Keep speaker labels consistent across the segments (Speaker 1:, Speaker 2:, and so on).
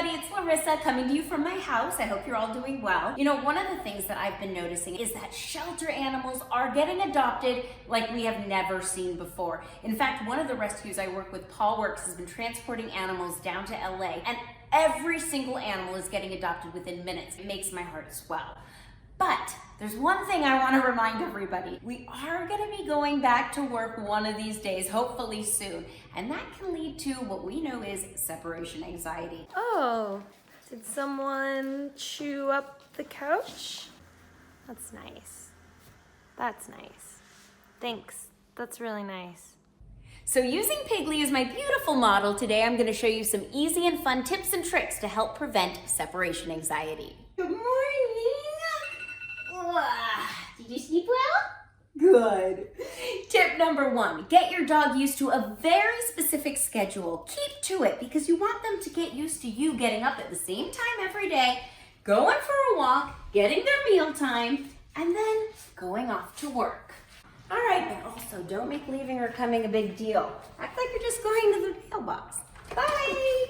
Speaker 1: it's Larissa coming to you from my house. I hope you're all doing well. You know, one of the things that I've been noticing is that shelter animals are getting adopted like we have never seen before. In fact, one of the rescues I work with, Paul Works, has been transporting animals down to LA, and every single animal is getting adopted within minutes. It makes my heart swell. But there's one thing I want to remind everybody. We are going to be going back to work one of these days, hopefully soon. And that can lead to what we know is separation anxiety.
Speaker 2: Oh, did someone chew up the couch? That's nice. That's nice. Thanks. That's really nice.
Speaker 1: So using Piggly as my beautiful model today, I'm going to show you some easy and fun tips and tricks to help prevent separation anxiety. Good morning. Did you sleep well? Good. Tip number 1, get your dog used to a very specific schedule. Keep to it because you want them to get used to you getting up at the same time every day, going for a walk, getting their meal time, and then going off to work. All right, but also don't make leaving or coming a big deal. Act like you're just going to the mailbox. Bye.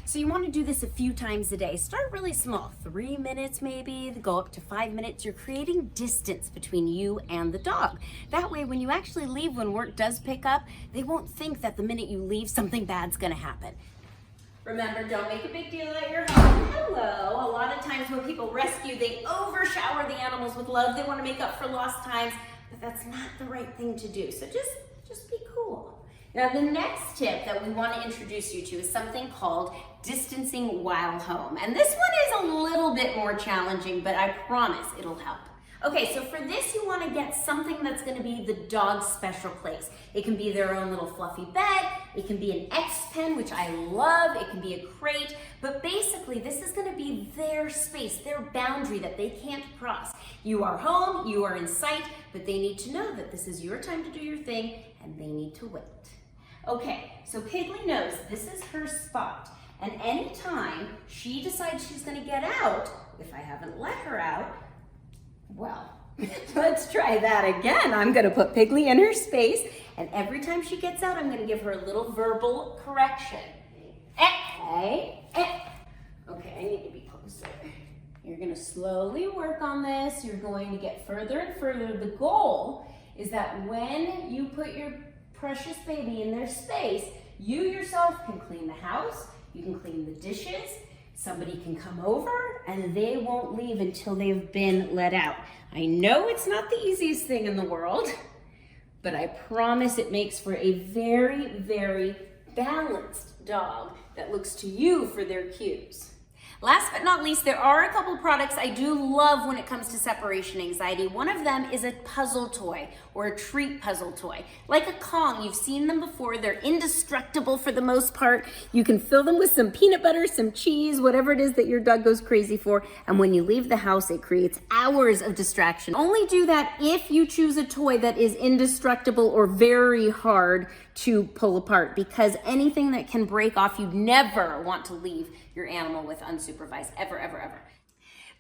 Speaker 1: So you want to do this a few times a day. Start really small, 3 minutes maybe, go up to 5 minutes. You're creating distance between you and the dog. That way, when you actually leave, when work does pick up, they won't think that the minute you leave, something bad's gonna happen. Remember, don't make a big deal at your home. Hello. A lot of times when people rescue, they overshower the animals with love. They want to make up for lost times, but that's not the right thing to do. So just be cool. Now, the next tip that we want to introduce you to is something called distancing while home. And this one is a little bit more challenging, but I promise it'll help. Okay, so for this, you want to get something that's going to be the dog's special place. It can be their own little fluffy bed. It can be an X-pen, which I love. It can be a crate. But basically, this is going to be their space, their boundary that they can't cross. You are home, you are in sight, but they need to know that this is your time to do your thing, and they need to wait. Okay, so Piggly knows this is her spot. And anytime she decides she's going to get out, if I haven't let her out, well, let's try that again. I'm going to put Piggly in her space, and every time she gets out, I'm going to give her a little verbal correction. Okay, I need to be closer. You're going to slowly work on this. You're going to get further and further. The goal is that when you put your precious baby in their space, you yourself can clean the house, you can clean the dishes, somebody can come over, and they won't leave until they've been let out. I know it's not the easiest thing in the world, but I promise it makes for a very, very balanced dog that looks to you for their cues. Last but not least, there are a couple products I do love when it comes to separation anxiety. One of them is a puzzle toy or a treat puzzle toy. Like a Kong, you've seen them before. They're indestructible for the most part. You can fill them with some peanut butter, some cheese, whatever it is that your dog goes crazy for. And when you leave the house, it creates hours of distraction. Only do that if you choose a toy that is indestructible or very hard to pull apart, because anything that can break off, you never want to leave your animal with unsupervised, ever, ever, ever.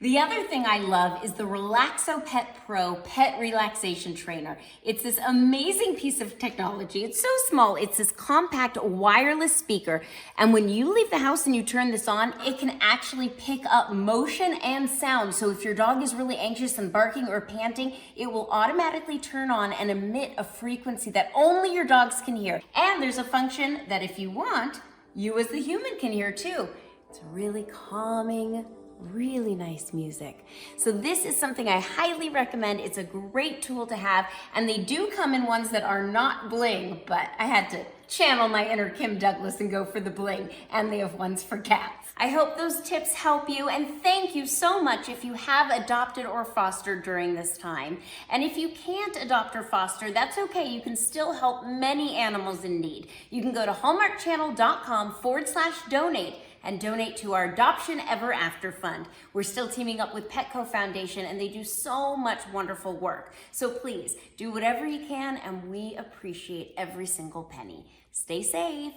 Speaker 1: The other thing I love is the Relaxo Pet Pro Pet Relaxation Trainer. It's this amazing piece of technology. It's so small. It's this compact wireless speaker. And when you leave the house and you turn this on, it can actually pick up motion and sound. So if your dog is really anxious and barking or panting, it will automatically turn on and emit a frequency that only your dogs can hear. And there's a function that if you want, you as the human can hear too. It's really calming, really nice music. So this is something I highly recommend. It's a great tool to have, and they do come in ones that are not bling, but I had to channel my inner Kim Douglas and go for the bling, and they have ones for cats. I hope those tips help you, and thank you so much if you have adopted or fostered during this time. And if you can't adopt or foster, that's okay. You can still help many animals in need. You can go to hallmarkchannel.com/donate and donate to our Adoption Ever After Fund. We're still teaming up with Petco Foundation, and they do so much wonderful work. So please do whatever you can, and we appreciate every single penny. Stay safe.